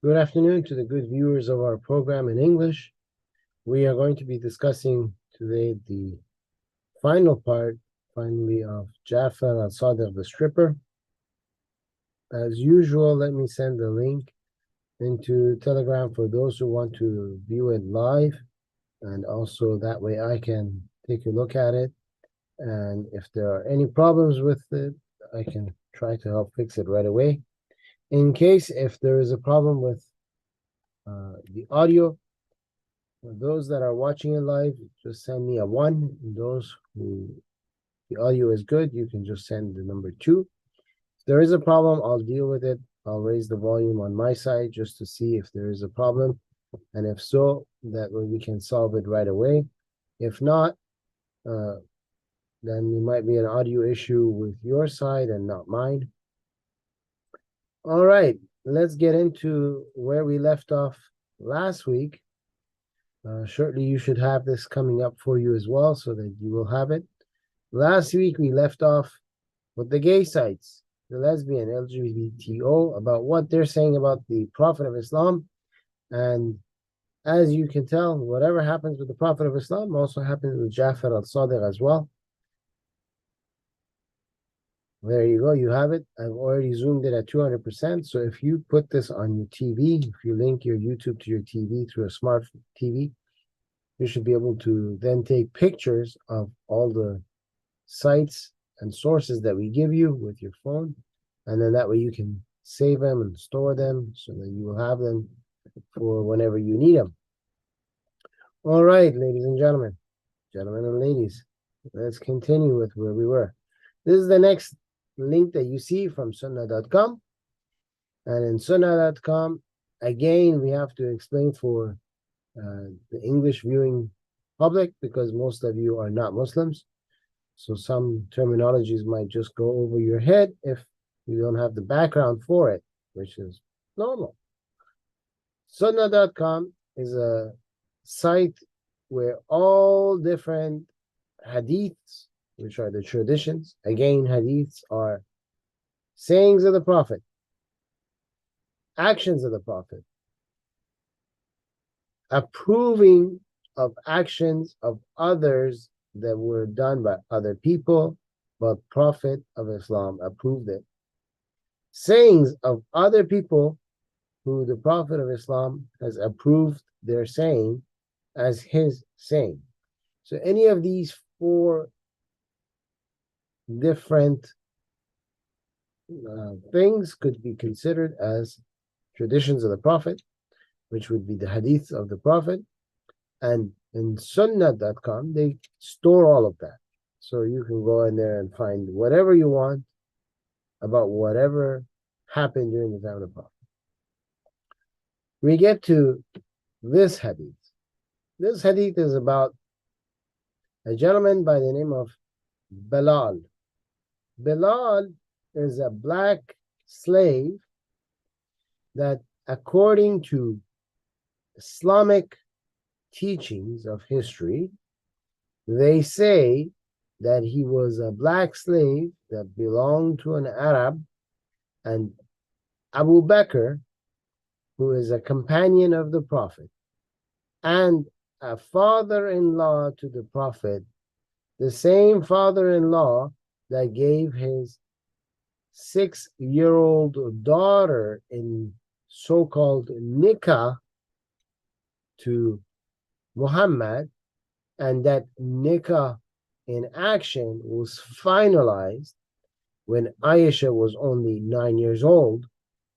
Good afternoon to the good viewers of our program in English. We are going to be discussing today the final part, finally, of Jafar As-Sadiq, the stripper. As usual, let me send the link into Telegram for those who want to view it live, and also that way I can take a look at it. And if there are any problems with it, I can try to help fix it right away. In case if there is a problem with the audio, for those that are watching it live, just send me a 1. Those who the audio is good, you can just send the number 2. If there is a problem, I'll deal with it. I'll raise the volume on my side just to see if there is a problem. And if so, that way we can solve it right away. If not, then there might be an audio issue with your side and not mine. All right, let's get into where we left off last week. Shortly, you should have this coming up for you as well, so that you will have it. Last week, we left off with the gay sites, the lesbian, LGBTO, about what they're saying about the Prophet of Islam. And as you can tell, whatever happens with the Prophet of Islam also happens with Jafar As-Sadiq as well. There you go, you have it. I've already zoomed it at 200%. So if you put this on your TV, if you link your YouTube to your TV through a smart TV, you should be able to then take pictures of all the sites and sources that we give you with your phone. And then that way you can save them and store them so that you will have them for whenever you need them. All right, ladies and gentlemen and ladies, let's continue with where we were. This is the next link that you see from sunnah.com. And in sunnah.com, again, we have to explain for the English viewing public, because most of you are not Muslims. So some terminologies might just go over your head if you don't have the background for it, which is normal. Sunnah.com is a site where all different hadiths, which are the traditions, again, hadiths are sayings of the Prophet, actions of the Prophet, approving of actions of others that were done by other people, but Prophet of Islam approved it. Sayings of other people who the Prophet of Islam has approved their saying as his saying. So any of these 4 different things could be considered as traditions of the Prophet, which would be the hadiths of the Prophet. And in sunnah.com, they store all of that. So you can go in there and find whatever you want about whatever happened during the time of the Prophet. We get to this hadith. This hadith is about a gentleman by the name of Bilal. Bilal is a black slave that, according to Islamic teachings of history, they say that he was a black slave that belonged to an Arab, and Abu Bakr, who is a companion of the Prophet and a father-in-law to the Prophet, the same father-in-law that gave his 6-year-old daughter in so-called nikah to Muhammad, and that nikah in action was finalized when Aisha was only 9 years old,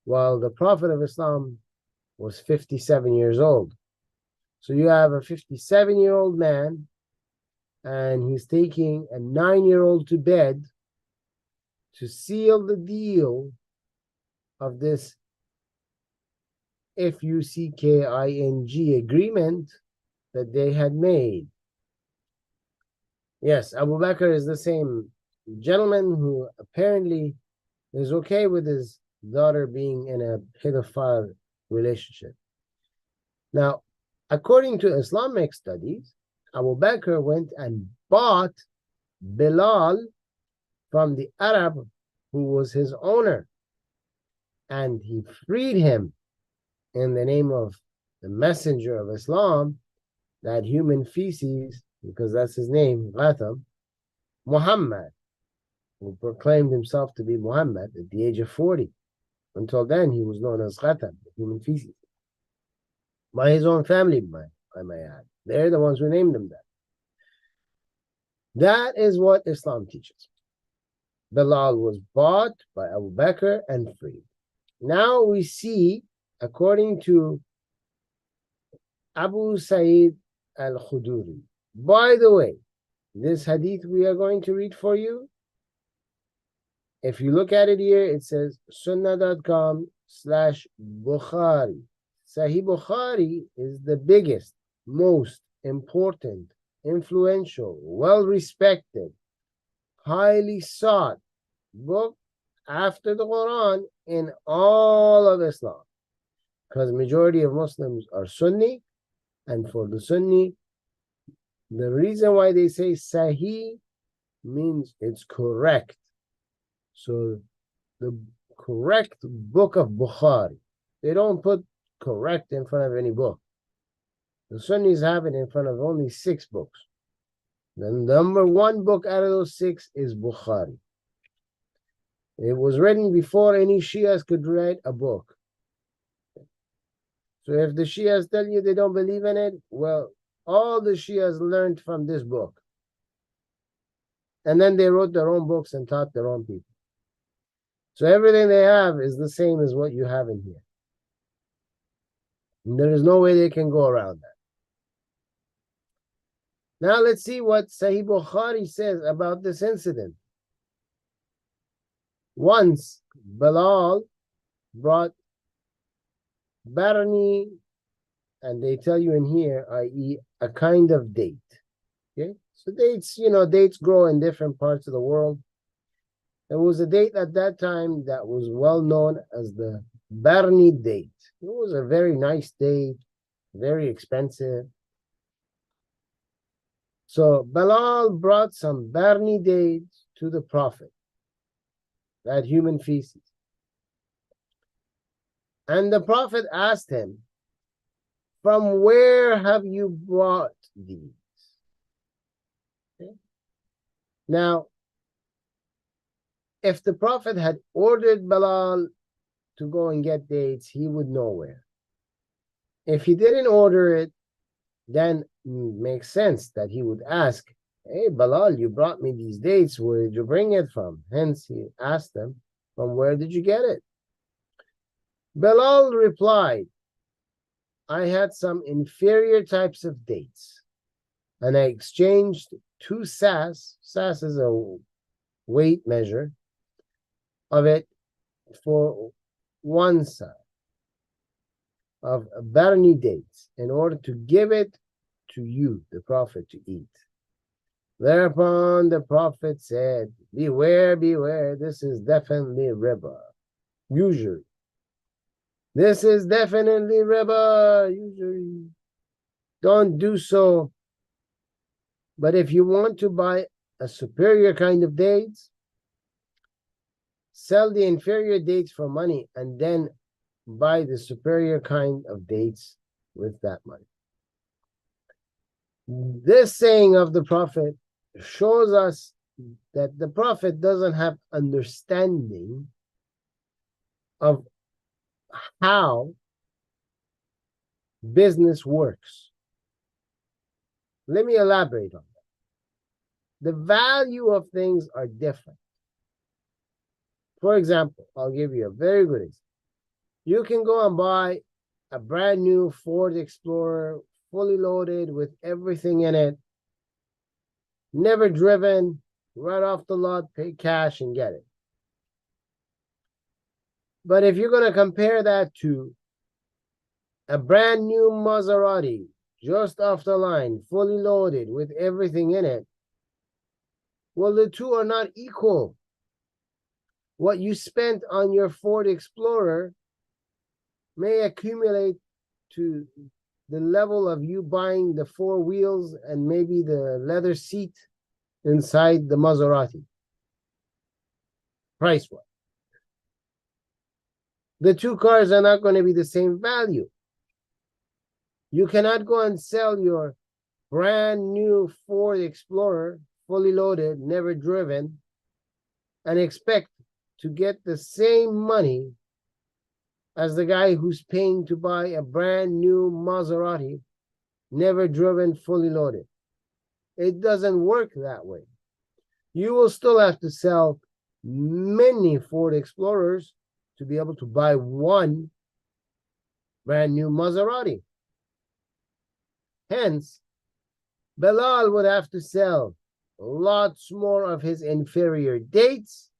while the Prophet of Islam was 57 years old. So you have a 57-year-old man, and he's taking a 9-year-old to bed to seal the deal of this FUCKING agreement that they had made. Yes, Abu Bakr is the same gentleman who apparently is okay with his daughter being in a pedophile relationship. Now, according to Islamic studies, Abu Bakr went and bought Bilal from the Arab who was his owner, and he freed him in the name of the messenger of Islam, that human feces, because that's his name, Ghatam, Muhammad, who proclaimed himself to be Muhammad at the age of 40. Until then, he was known as Ghatam, human feces, by his own family, I may add. They're the ones who named him that. That is what Islam teaches. Bilal was bought by Abu Bakr and freed. Now we see, according to Abu Sa'id al-Khuduri. By the way, this hadith we are going to read for you, if you look at it here, it says sunnah.com/Bukhari. Sahih Bukhari is the biggest, most important, influential, well-respected, highly sought book after the Quran in all of Islam. Because majority of Muslims are Sunni, and for the Sunni, the reason why they say Sahih means it's correct. So the correct book of Bukhari, they don't put correct in front of any book. The Sunnis have it in front of only 6 books. The number 1 book out of those 6 is Bukhari. It was written before any Shias could write a book. So if the Shias tell you they don't believe in it, well, all the Shias learned from this book. And then they wrote their own books and taught their own people. So everything they have is the same as what you have in here. And there is no way they can go around that. Now let's see what Sahih Bukhari says about this incident. Once Bilal brought Barni, and they tell you in here, i.e., a kind of date. Okay, so dates, dates grow in different parts of the world. There was a date at that time that was well known as the Barni date. It was a very nice date, very expensive. So Bilal brought some Barni dates to the Prophet, that human feces. And the Prophet asked him, "From where have you brought these?" Okay. Now, if the Prophet had ordered Bilal to go and get dates, he would know where. If he didn't order it, then it makes sense that he would ask, "Hey, Bilal, you brought me these dates. Where did you bring it from?" Hence, he asked them, "From where did you get it?" Bilal replied, "I had some inferior types of dates, and I exchanged 2 sas. Sas is a weight measure of it for 1 sa of Barni dates in order to give it to you, the Prophet, to eat." Thereupon the Prophet said, "Beware, beware, this is definitely riba, usury. This is definitely riba, usury. Don't do so. But if you want to buy a superior kind of dates, sell the inferior dates for money and then buy the superior kind of dates with that money." This saying of the Prophet shows us that the Prophet doesn't have understanding of how business works. Let me elaborate on that. The value of things are different. For example, I'll give you a very good example. You can go and buy a brand new Ford Explorer, fully loaded with everything in it, never driven, right off the lot, pay cash and get it. But if you're going to compare that to a brand new Maserati, just off the line, fully loaded with everything in it, well, the two are not equal. What you spent on your Ford Explorer may accumulate to the level of you buying the 4 wheels and maybe the leather seat inside the Maserati, price-wise. The 2 cars are not going to be the same value. You cannot go and sell your brand new Ford Explorer, fully loaded, never driven, and expect to get the same money as the guy who's paying to buy a brand new Maserati, never driven, fully loaded. It doesn't work that way. You will still have to sell many Ford Explorers to be able to buy one brand new Maserati. Hence, Bilal would have to sell lots more of his inferior dates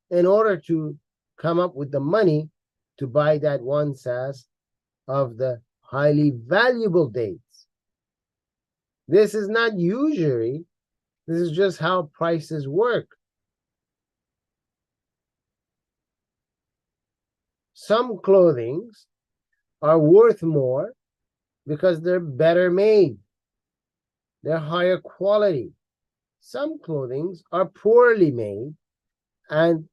in order to come up with the money to buy that one sas of the highly valuable dates. This is not usury. This is just how prices work. Some clothings are worth more because they're better made. They're higher quality. Some clothings are poorly made and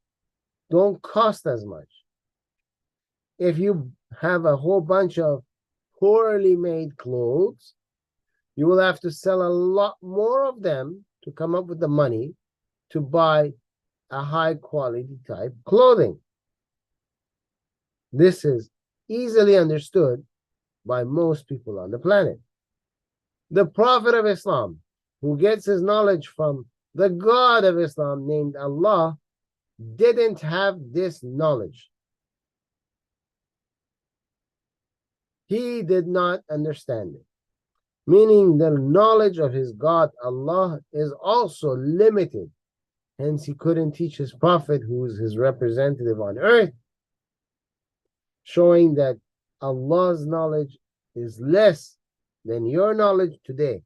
don't cost as much. If you have a whole bunch of poorly made clothes, you will have to sell a lot more of them to come up with the money to buy a high quality type clothing. This is easily understood by most people on the planet. The Prophet of Islam, who gets his knowledge from the God of Islam named Allah, didn't have this knowledge. He did not understand it, meaning the knowledge of his God, Allah, is also limited. Hence, he couldn't teach his Prophet, who is his representative on earth, showing that Allah's knowledge is less than your knowledge today.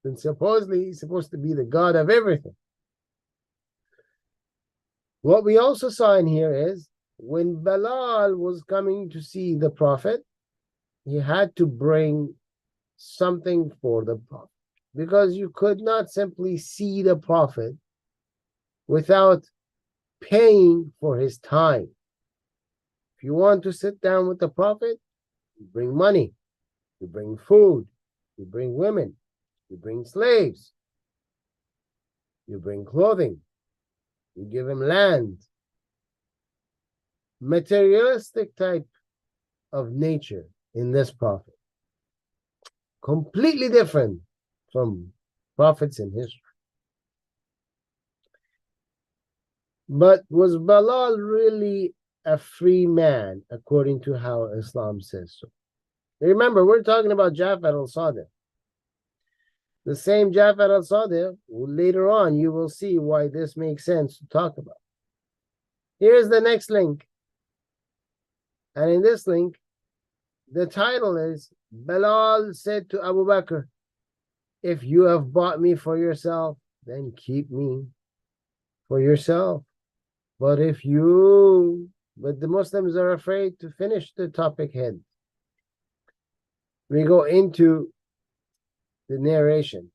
And supposedly, he's supposed to be the God of everything. What we also saw in here is when Bilal was coming to see the Prophet, he had to bring something for the Prophet, because you could not simply see the Prophet without paying for his time. If you want to sit down with the Prophet, you bring money, you bring food, you bring women, you bring slaves, you bring clothing, you give him land. Materialistic type of nature in this Prophet. Completely different from prophets in history. But was Bilal really a free man according to how Islam says so? Remember, we're talking about Jafar As-Sadiq. The same Jafar As-Sadiq, later on you will see why this makes sense to talk about. Here's the next link. And in this link, the title is, Bilal said to Abu Bakr, if you have bought me for yourself, then keep me for yourself. But the Muslims are afraid to finish the topic head. We go into the narration.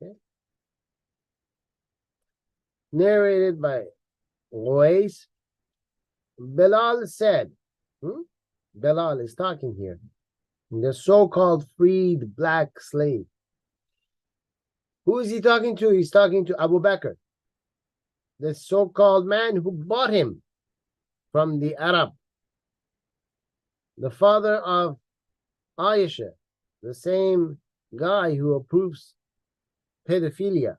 Okay. Narrated by Uwais. Bilal said, Bilal is talking here, the so-called freed black slave. Who is he talking to? He's talking to Abu Bakr, the so-called man who bought him from the Arab, the father of Aisha, the same guy who approves pedophilia.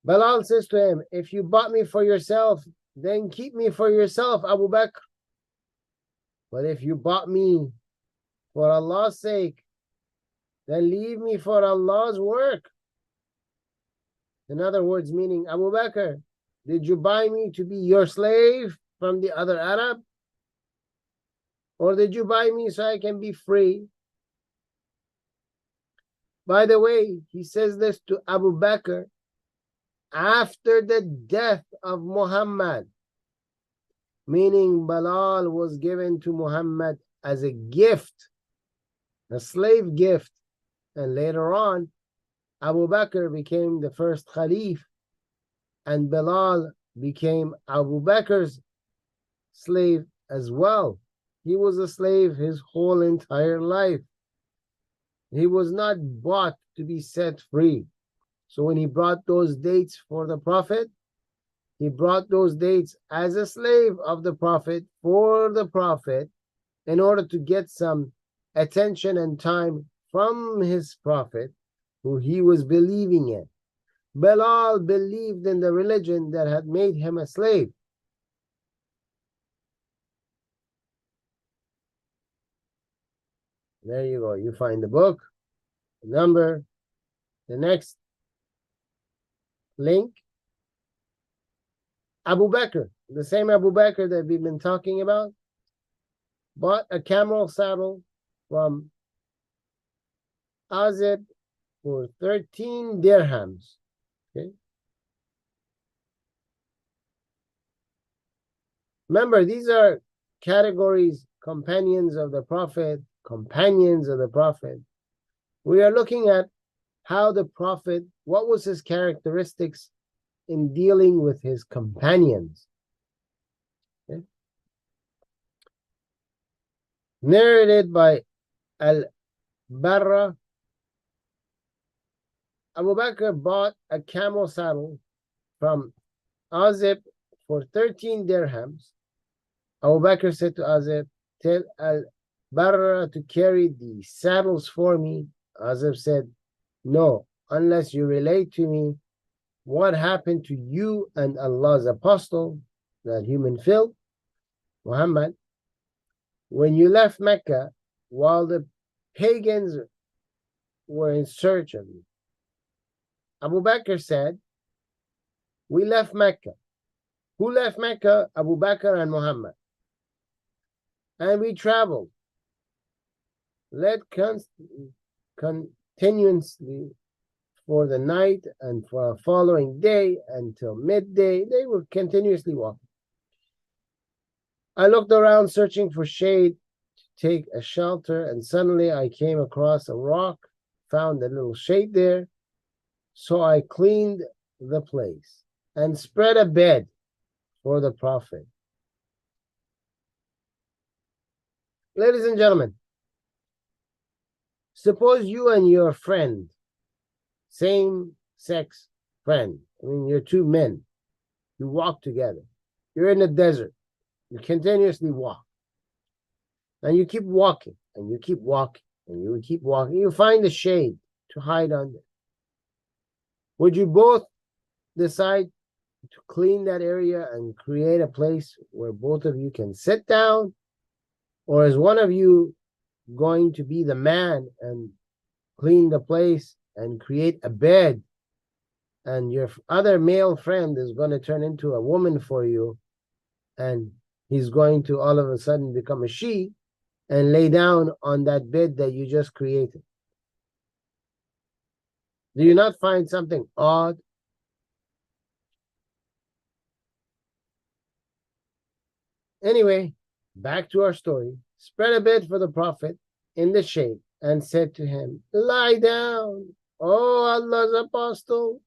Bilal says to him, if you bought me for yourself, then keep me for yourself, Abu Bakr. But if you bought me for Allah's sake, then leave me for Allah's work. In other words, meaning, Abu Bakr, did you buy me to be your slave from the other Arab? Or did you buy me so I can be free? By the way, he says this to Abu Bakr after the death of Muhammad, meaning Bilal was given to Muhammad as a gift, a slave gift, and later on Abu Bakr became the first Khalif and Bilal became Abu Bakr's slave as well. He was a slave his whole entire life. He was not bought to be set free. So when he brought those dates for the Prophet, he brought those dates as a slave of the Prophet for the Prophet in order to get some attention and time from his Prophet, who he was believing in. Bilal believed in the religion that had made him a slave. There you go. You find the book, the number, the next link. Abu Bakr, the same Abu Bakr that we've been talking about, bought a camel saddle from Azib for 13 dirhams. Okay. Remember, these are categories, companions of the Prophet, companions of the Prophet. We are looking at how the Prophet, what was his characteristics in dealing with his companions. Okay. Narrated by Al-Barra, Abu Bakr bought a camel saddle from Azib for 13 dirhams. Abu Bakr said to Azib, tell Al-Barra to carry the saddles for me. Azib said, no, unless you relate to me what happened to you and Allah's apostle, that human filth, Muhammad, when you left Mecca while the pagans were in search of you. Abu Bakr said, we left Mecca. Who left Mecca? Abu Bakr and Muhammad. And we traveled, led continuously for the night and for a following day until midday. They were continuously walking. I looked around searching for shade to take a shelter, and suddenly I came across a rock, found a little shade there. So I cleaned the place and spread a bed for the Prophet. Ladies and gentlemen, suppose you and your friend, same sex friend, I mean, you're two men, you walk together, you're in the desert, you continuously walk, and you keep walking, and you keep walking, and you keep walking, you find a shade to hide under. Would you both decide to clean that area and create a place where both of you can sit down? Or is one of you going to be the man and clean the place and create a bed, and your other male friend is going to turn into a woman for you, and he's going to all of a sudden become a she and lay down on that bed that you just created? Do you not find something odd? Anyway, back to our story. Spread a bed for the Prophet in the shade and said to him, lie down, O Allah's apostle.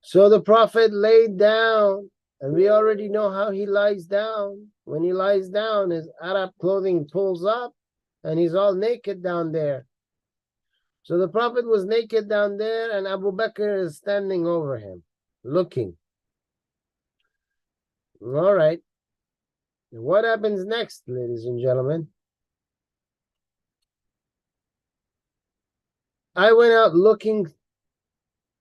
So the Prophet laid down, and we already know how he lies down. When he lies down, his Arab clothing pulls up and he's all naked down there. So the Prophet was naked down there, and Abu Bakr is standing over him, looking. All right. What happens next, ladies and gentlemen? I went out looking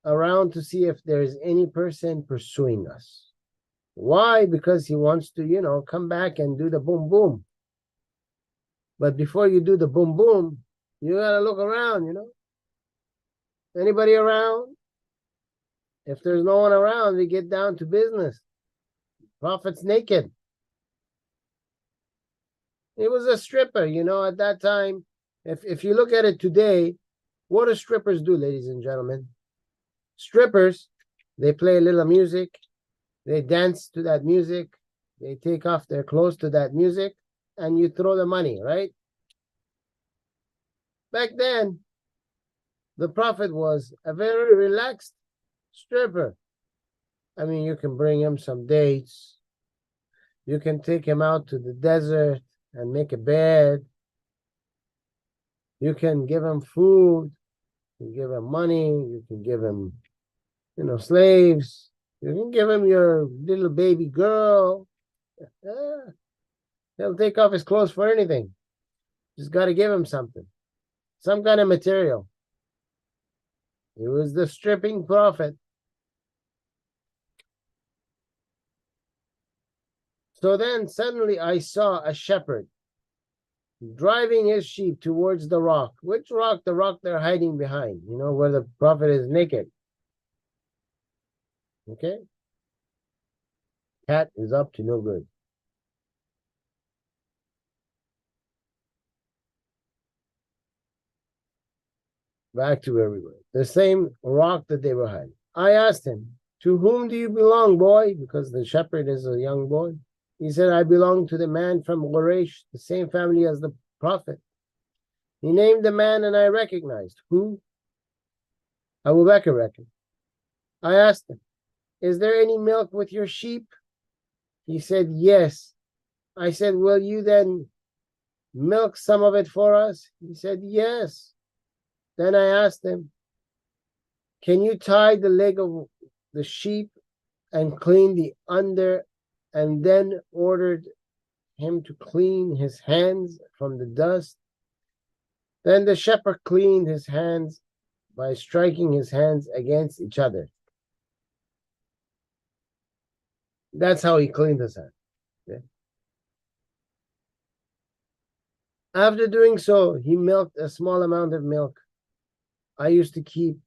around to see if there's any person pursuing us. Why? Because he wants to, come back and do the boom boom. But before you do the boom boom, you gotta look around, Anybody around? If there's no one around, we get down to business. Prophet's naked. He was a stripper, at that time. If you look at it today, what do strippers do, ladies and gentlemen? Strippers, they play a little music, they dance to that music, they take off their clothes to that music, and you throw the money, right? Back then, the Prophet was a very relaxed stripper. I mean, you can bring him some dates. You can take him out to the desert. and make a bed. You can give him food, you can give him money, you can give him, slaves. You can give him your little baby girl. He'll take off his clothes for anything. Just got to give him something, some kind of material. He was the stripping prophet. So then suddenly I saw a shepherd driving his sheep towards the rock. Which rock? The rock they're hiding behind, where the prophet is naked. Okay? Cat is up to no good. Back to where we were. The same rock that they were hiding. I asked him, to whom do you belong, boy? Because the shepherd is a young boy. He said, I belong to the man from Quraysh, the same family as the prophet. He named the man and I recognized. Who? Abu Bakr reckoned. I asked him, is there any milk with your sheep? He said, yes. I said, will you then milk some of it for us? He said, yes. Then I asked him, can you tie the leg of the sheep and clean the under, and then ordered him to clean his hands from the dust? Then the shepherd cleaned his hands by striking his hands against each other. That's how he cleaned his hands. Okay? After doing so, he milked a small amount of milk. I used to keep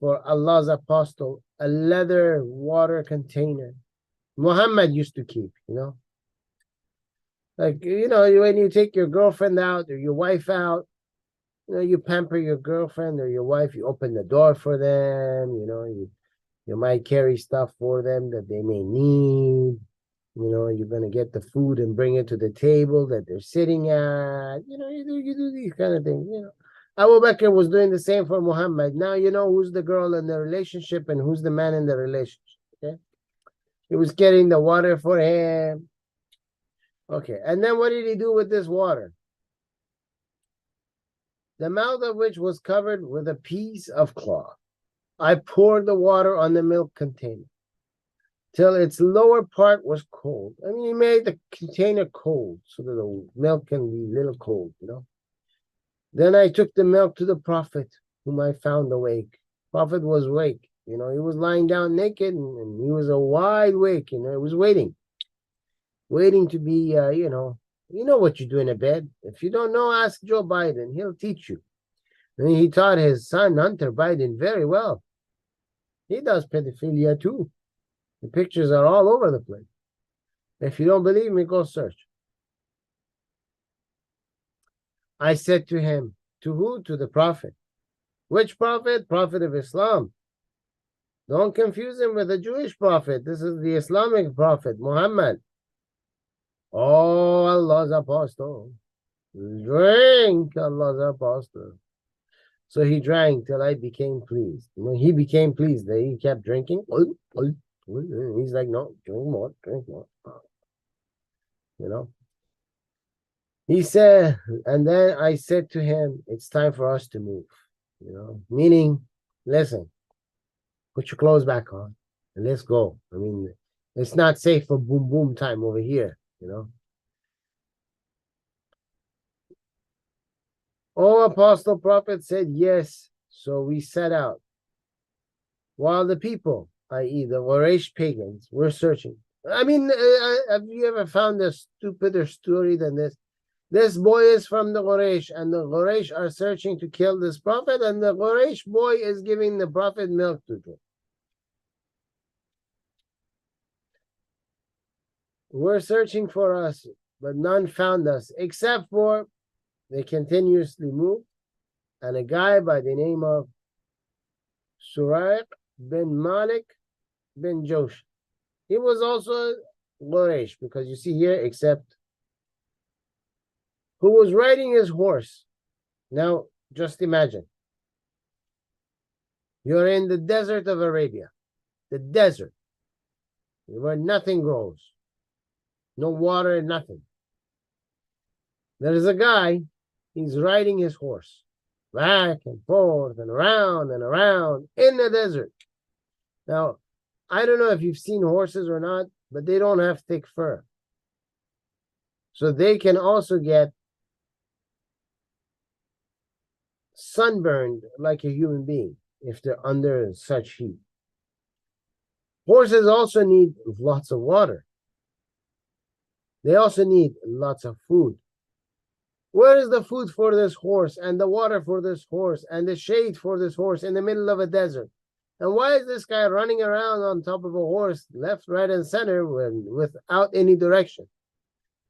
for Allah's apostle a leather water container. Muhammad used to keep, Like, when you take your girlfriend out or your wife out, you pamper your girlfriend or your wife, you open the door for them, you might carry stuff for them that they may need. You're going to get the food and bring it to the table that they're sitting at. You do these kind of things, Abu Bakr was doing the same for Muhammad. Now you know who's the girl in the relationship and who's the man in the relationship. Okay? He was getting the water for him. Okay, and then what did he do with this water? The mouth of which was covered with a piece of cloth. I poured the water on the milk container till its lower part was cold. I mean, he made the container cold so that the milk can be a little cold, Then I took the milk to the prophet, whom I found awake. Prophet was awake. He was lying down naked and he was a wide awake. He was waiting to be, you know what you do in a bed. If you don't know, ask Joe Biden. He'll teach you. And he taught his son, Hunter Biden, very well. He does pedophilia too. The pictures are all over the place. If you don't believe me, go search. I said to him, to who? To the prophet. Which prophet? Prophet of Islam. Don't confuse him with the Jewish prophet. This is the Islamic prophet, Muhammad. Oh, Allah's apostle. Drink, Allah's apostle. So he drank till I became pleased. He became pleased. He kept drinking. He's like, no, drink more, drink more. He said, and then I said to him, it's time for us to move. Meaning, listen, put your clothes back on and let's go. I mean, it's not safe for boom boom time over here, Oh, Apostle Prophet said yes. So we set out. While the people, i.e. the Quraysh pagans, were searching. I mean, have you ever found a stupider story than this? This boy is from the Quraysh, and the Quraysh are searching to kill this prophet, and the Quraysh boy is giving the prophet milk to drink. We're searching for us, but none found us, except for they continuously moved, and a guy by the name of Suraiq bin Malik bin Josh. He was also Quraysh, because you see here, except who was riding his horse. Now, just imagine. You're in the desert of Arabia, the desert, where nothing grows, no water, nothing. There is a guy, he's riding his horse back and forth and around in the desert. Now, I don't know if you've seen horses or not, but they don't have thick fur. So they can also get sunburned like a human being if they're under such heat. Horses also need lots of water. They also need lots of food. Where is the food for this horse and the water for this horse and the shade for this horse in the middle of a desert? And why is this guy running around on top of a horse, left, right, and center without any direction?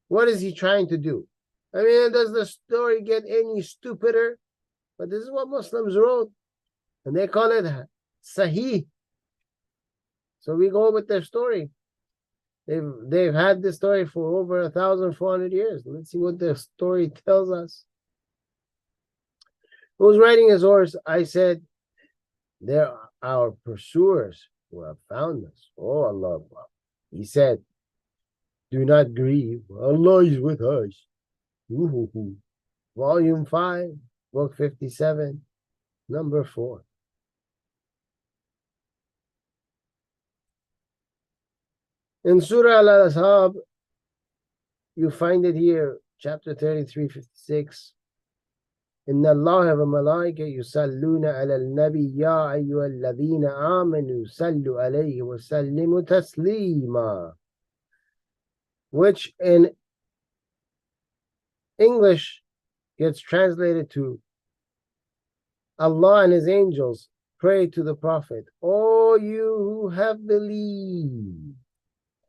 What is he trying to do? I mean, does the story get any stupider? But this is what Muslims wrote, and they call it Sahih. So we go with their story. They've had this story for over 1,400 years. Let's see what the story tells us. Who's riding his horse? I said, they're our pursuers who have found us. Oh, Allah. He said, do not grieve. Allah is with us. Volume 5, book 57, number 4. In Surah Al-Ashab, you find it here, chapter 33, 56. إن الله وملائكته يصلون على النبي يا أيها الذين آمنوا صلوا عليه وسلموا تسليما, which in English gets translated to Allah and His angels pray to the Prophet. O you who have believed,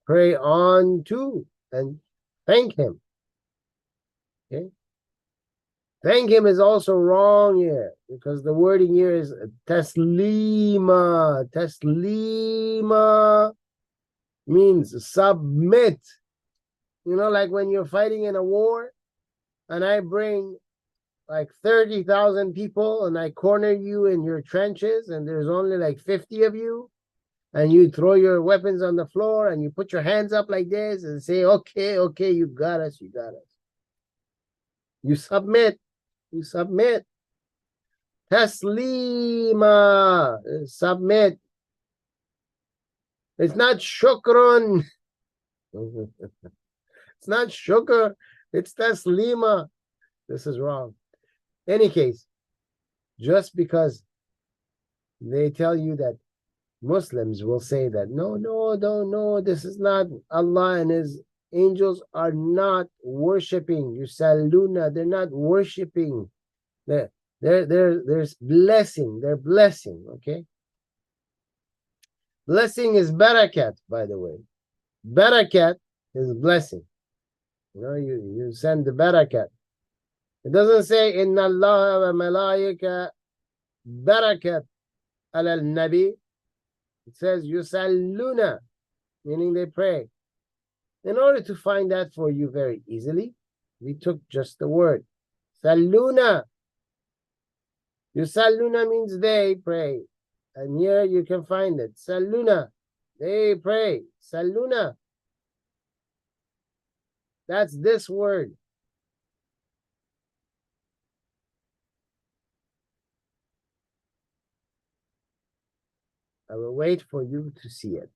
pray on to and thank him. Okay? Thank him is also wrong here because the wording here is taslima. Taslima means submit. You know, like when you're fighting in a war and I bring like 30,000 people and I corner you in your trenches and there's only like 50 of you, and you throw your weapons on the floor and you put your hands up like this and say, okay, okay, you got us, you got us. You submit. You submit. Taslima. Submit. It's not shukran. It's not shukr. It's taslima. This is wrong. Any case, just because they tell you that Muslims will say that, no, this is not Allah and His angels are not worshipping. Yusalluna, they're not worshipping. There's blessing. They're blessing, okay? Blessing is barakat, by the way. Barakat is blessing. You know, you send the barakat. It doesn't say, Inna Allah wa malaika barakat ala nabi. It says, Yusalluna, meaning they pray. In order to find that for you very easily, we took just the word. Salluna. Yusalluna means they pray. And here you can find it. Salluna. They pray. Salluna. That's this word. I will wait for you to see it.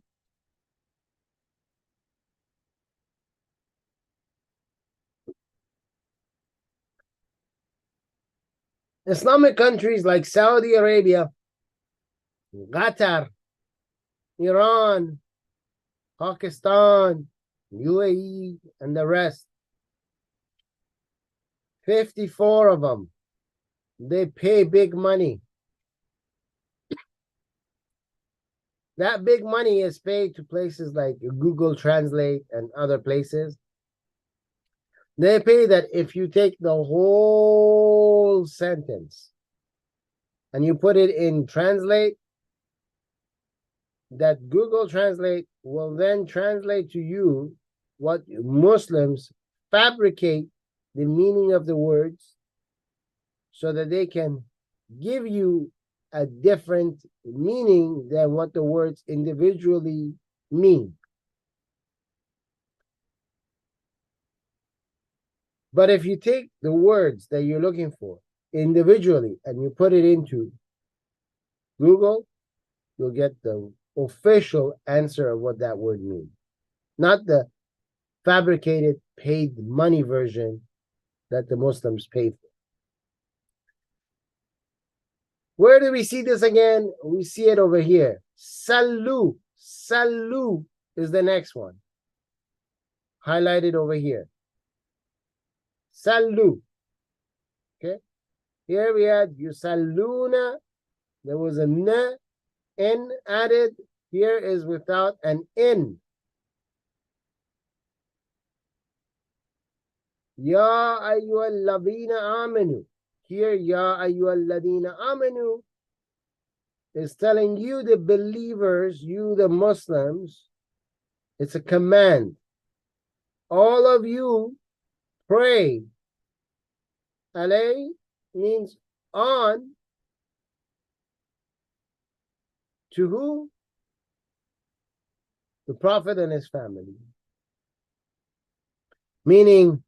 Islamic countries like Saudi Arabia, Qatar, Iran, Pakistan, UAE, and the rest, 54 of them, they pay big money. That big money is paid to places like Google Translate and other places. They pay that if you take the whole sentence and you put it in Translate, that Google Translate will then translate to you what Muslims fabricate the meaning of the words so that they can give you a different meaning than what the words individually mean. But if you take the words that you're looking for individually and you put it into Google, you'll get the official answer of what that word means, not the fabricated paid money version that the Muslims pay for. Where do we see this again? We see it over here. Sallu. Sallu is the next one. Highlighted over here. Sallu. Okay. Here we had yusalluna. There was a n added. Here is without an n. Ya ayyuhalladhina amanu. Here, Ya ayyuhalladhina amanu is telling you, the believers, you, the Muslims, it's a command. All of you pray. Alay means on. To who? The Prophet and his family. Meaning,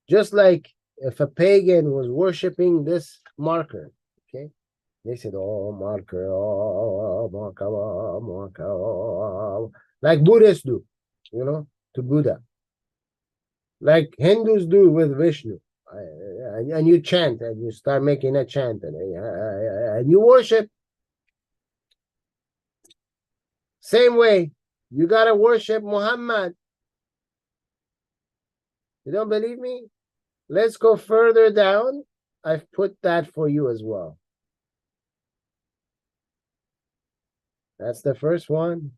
just like if a pagan was worshiping this marker, okay, they said, oh, marker, oh, marker, oh, marker, oh, like Buddhists do, you know, to Buddha, like Hindus do with Vishnu, and you chant, and you start making a chant, and you worship. Same way, you gotta worship Muhammad. You don't believe me? Let's go further down. I've put that for you as well. That's the first one.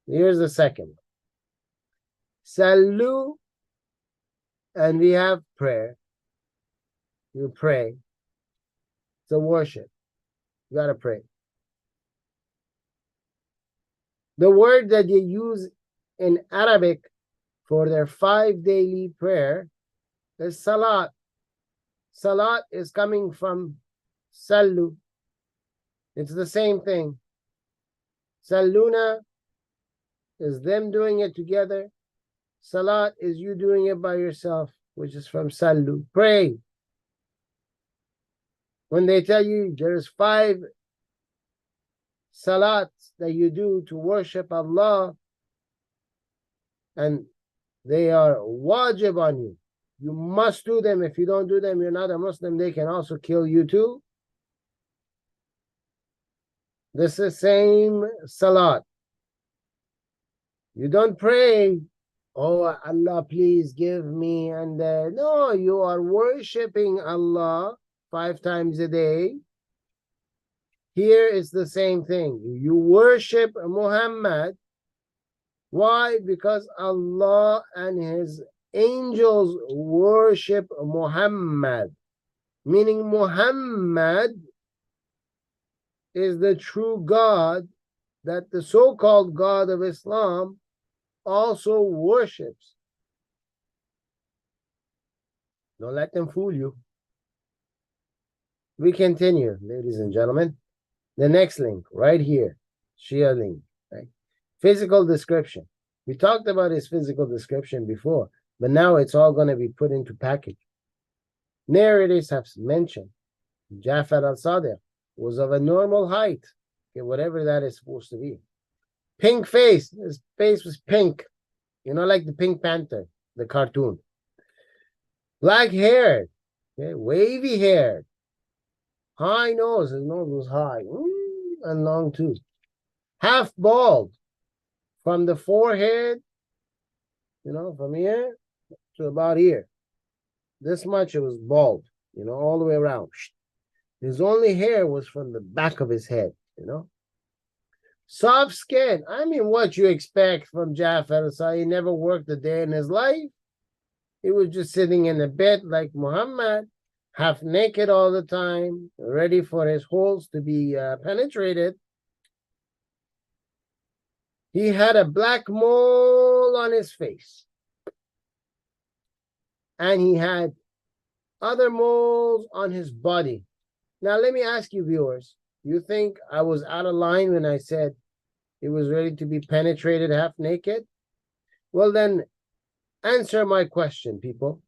Here's the second one. Sallu, and we have prayer. You pray. It's a worship. You gotta pray. The word that you use in Arabic for their 5 daily prayer is salat. Salat is coming from sallu. It's the same thing. Salluna is them doing it together. Salat is you doing it by yourself, which is from sallu. Pray. When they tell you there's 5 salats that you do to worship Allah, and they are wajib on you. You must do them. If you don't do them, you're not a Muslim. They can also kill you too. This is same salat. You don't pray, oh Allah, please give me, and no, you are worshipping Allah 5 times a day. Here is the same thing. You worship Muhammad. Why? Because Allah and his angels worship Muhammad. Meaning Muhammad is the true God that the so-called God of Islam also worships. Don't let them fool you. We continue, ladies and gentlemen. The next link right here, Shia link, right? Physical description. We talked about his physical description before, but now it's all going to be put into package. Narratives have mentioned Jafar As-Sadiq was of a normal height, okay, whatever that is supposed to be. Pink face. His face was pink, you know, like the Pink Panther, the cartoon. Black hair, okay, wavy hair. High nose, his nose was high, and long too. Half bald from the forehead, you know, from here to about here. This much it was bald, you know, all the way around. His only hair was from the back of his head, you know. Soft skin. I mean, what you expect from Jafar As-Sadiq? He never worked a day in his life. He was just sitting in a bed like Muhammad, half naked all the time, ready for his holes to be penetrated. He had a black mole on his face. And he had other moles on his body. Now, let me ask you, viewers, you think I was out of line when I said he was ready to be penetrated half naked? Well, then, answer my question, people.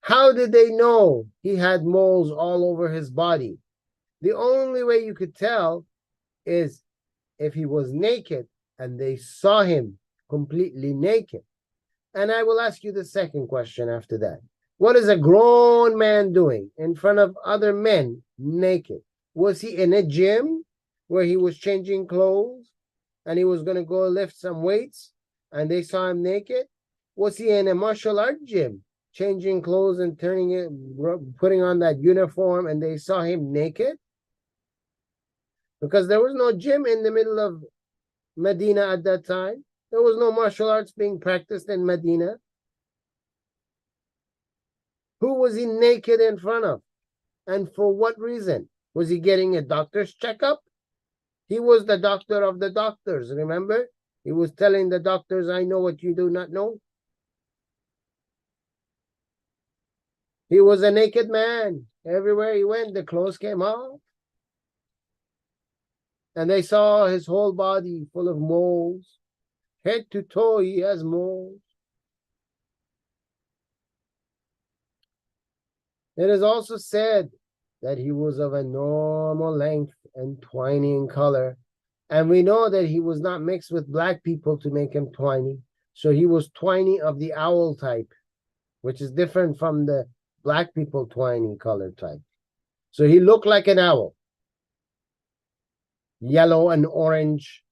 How did they know he had moles all over his body? The only way you could tell is if he was naked and they saw him completely naked. And I will ask you the second question after that. What is a grown man doing in front of other men naked? Was he in a gym where he was changing clothes and he was going to go lift some weights and they saw him naked? Was he in a martial art gym changing clothes and putting on that uniform and they saw him naked? Because there was no gym in the middle of Medina at that time. There was no martial arts being practiced in Medina. Who was he naked in front of? And for what reason? Was he getting a doctor's checkup? He was the doctor of the doctors, remember? He was telling the doctors, I know what you do not know. He was a naked man. Everywhere he went, the clothes came off. And they saw his whole body full of moles. Head to toe, he has moles. It is also said that he was of a normal length and twiny in color. And we know that he was not mixed with black people to make him twiny. So he was twiny of the owl type, which is different from the black people twiny color type. So he looked like an owl. Yellow and orange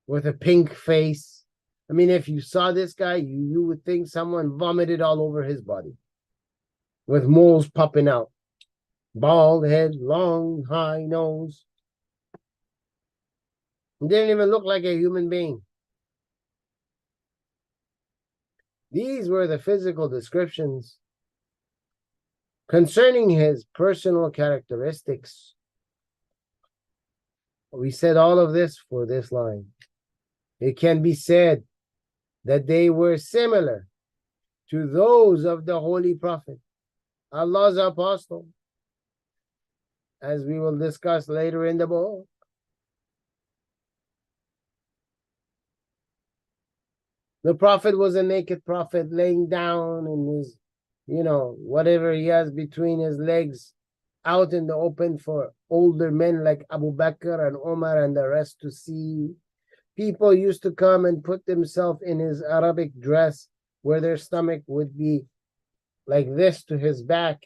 with a pink face. I mean, if you saw this guy, you would think someone vomited all over his body with moles popping out. Bald head, long, high nose. He didn't even look like a human being. These were the physical descriptions concerning his personal characteristics. We said all of this for this line. It can be said that they were similar to those of the Holy Prophet, Allah's apostle, as we will discuss later in the book. The Prophet was a naked prophet laying down in his, whatever he has between his legs out in the open for older men like Abu Bakr and Omar and the rest to see. People used to come and put themselves in his Arabic dress where their stomach would be like this to his back,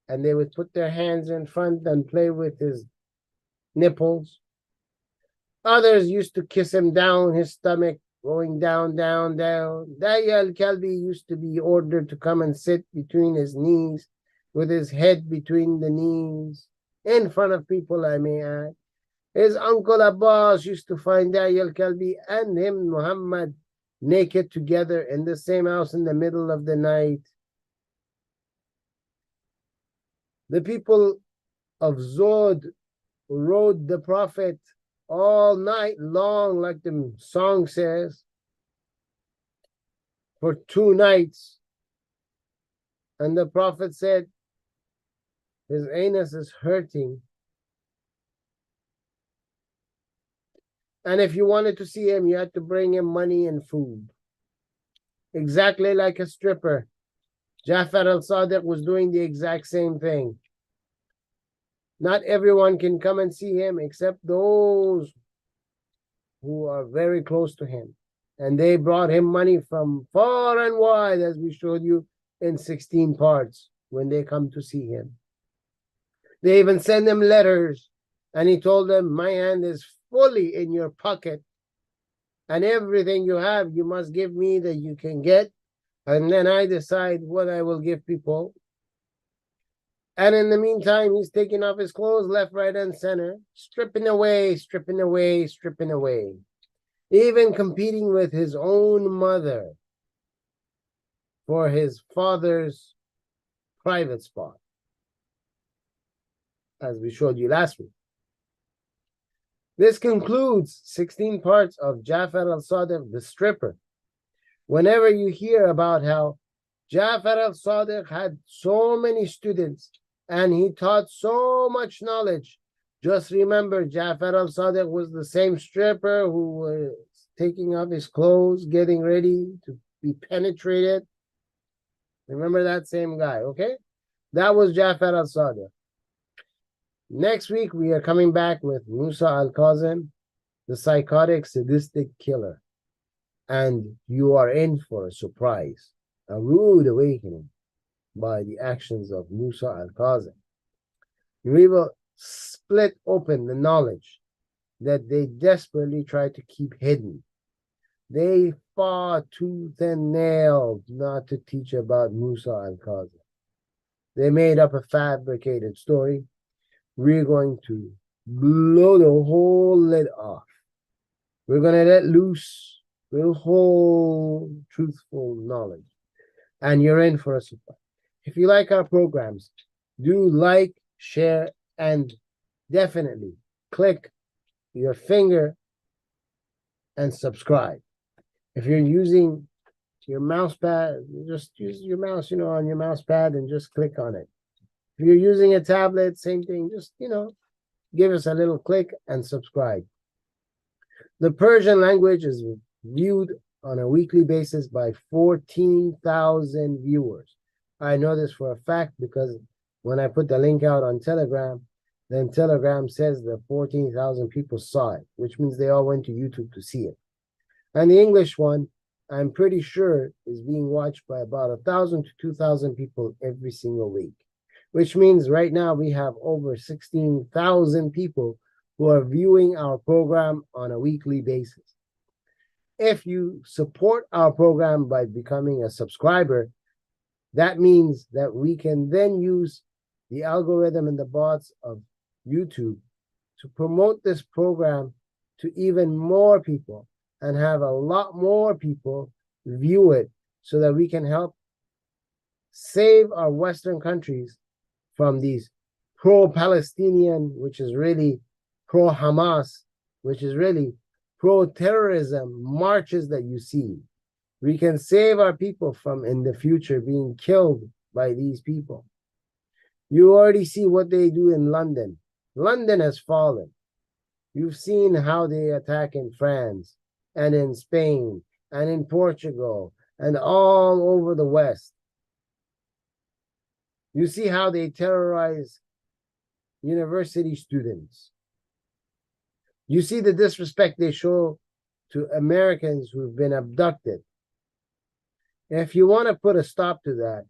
and they would put their hands in front and play with his nipples. Others used to kiss him down his stomach, going down, down, down. Daya al-Kalbi used to be ordered to come and sit between his knees, with his head between the knees, in front of people, I may add. His uncle Abbas used to find Daya al-Kalbi and him, Muhammad, naked together in the same house in the middle of the night. The people of Zod rode the Prophet all night long, like the song says, for 2 nights. And the Prophet said, his anus is hurting. And if you wanted to see him, you had to bring him money and food. Exactly like a stripper. Jafar As-Sadiq was doing the exact same thing. Not everyone can come and see him except those who are very close to him. And they brought him money from far and wide, as we showed you in 16 parts, when they come to see him. They even send him letters, and he told them, my hand is fully in your pocket, and everything you have, you must give me that you can get, and then I decide what I will give people. And in the meantime, he's taking off his clothes left, right, and center, stripping away, stripping away, stripping away, even competing with his own mother for his father's private spot, as we showed you last week. This concludes 16 parts of Jafar As-Sadiq, the stripper. Whenever you hear about how Jafar As-Sadiq had so many students and he taught so much knowledge, just remember Jafar As-Sadiq was the same stripper who was taking off his clothes, getting ready to be penetrated. Remember that same guy, okay? That was Jafar As-Sadiq. Next week, we are coming back with Musa Al-Kazim, the psychotic, sadistic killer. And you are in for a surprise, a rude awakening by the actions of Musa Al-Kazim. We will split open the knowledge that they desperately try to keep hidden. They fought tooth and nail not to teach about Musa Al-Kazim. They made up a fabricated story. We're going to blow the whole lid off. We're going to let loose the whole truthful knowledge. And you're in for a surprise. If you like our programs, do like, share, and definitely click your finger and subscribe. If you're using your mouse pad, just use your mouse, on your mouse pad and just click on it. If you're using a tablet, same thing, just, give us a little click and subscribe. The Persian language is viewed on a weekly basis by 14,000 viewers. I know this for a fact because when I put the link out on Telegram, then Telegram says that 14,000 people saw it, which means they all went to YouTube to see it. And the English one, I'm pretty sure, is being watched by about 1,000 to 2,000 people every single week, which means right now we have over 16,000 people who are viewing our program on a weekly basis. If you support our program by becoming a subscriber, that means that we can then use the algorithm and the bots of YouTube to promote this program to even more people and have a lot more people view it so that we can help save our Western countries from these pro-Palestinian, which is really pro-Hamas, which is really pro-terrorism marches that you see. We can save our people from, in the future, being killed by these people. You already see what they do in London. London has fallen. You've seen how they attack in France and in Spain and in Portugal and all over the West. You see how they terrorize university students. You see the disrespect they show to Americans who've been abducted. If you want to put a stop to that,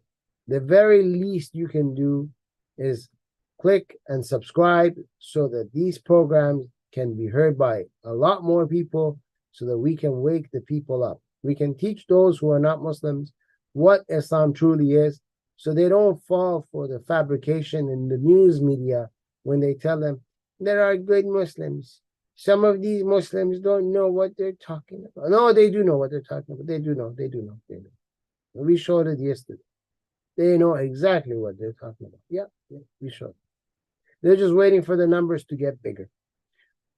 the very least you can do is click and subscribe so that these programs can be heard by a lot more people so that we can wake the people up. We can teach those who are not Muslims what Islam truly is so they don't fall for the fabrication in the news media when they tell them there are good Muslims. Some of these Muslims don't know what they're talking about. No, they do know what they're talking about. They do know. We showed it yesterday. They know exactly what they're talking about. Yeah, we showed. They're just waiting for the numbers to get bigger.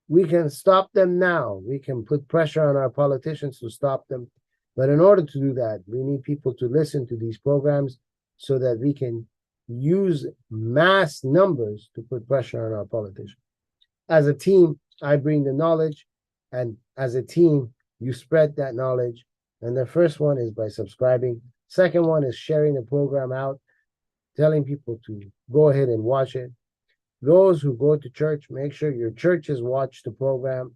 We can stop them now. We can put pressure on our politicians to stop them. But in order to do that, we need people to listen to these programs so that we can use mass numbers to put pressure on our politicians. As a team, I bring the knowledge, and as a team, you spread that knowledge. And the first one is by subscribing. Second one is sharing the program out, telling people to go ahead and watch it. Those who go to church, make sure your churches watch the program.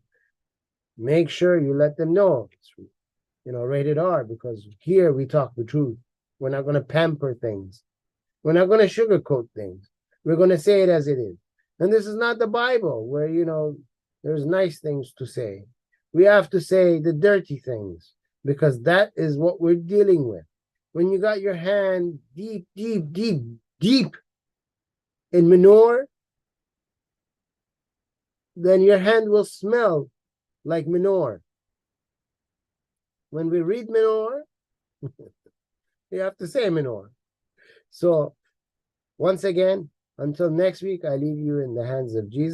Make sure you let them know it's, rated R, because here we talk the truth. We're not going to pamper things. We're not going to sugarcoat things. We're going to say it as it is. And this is not the Bible where, there's nice things to say. We have to say the dirty things because that is what we're dealing with. When you got your hand deep in manure, then your hand will smell like manure. When we read manure, you have to say manure. So, once again, until next week, I leave you in the hands of Jesus.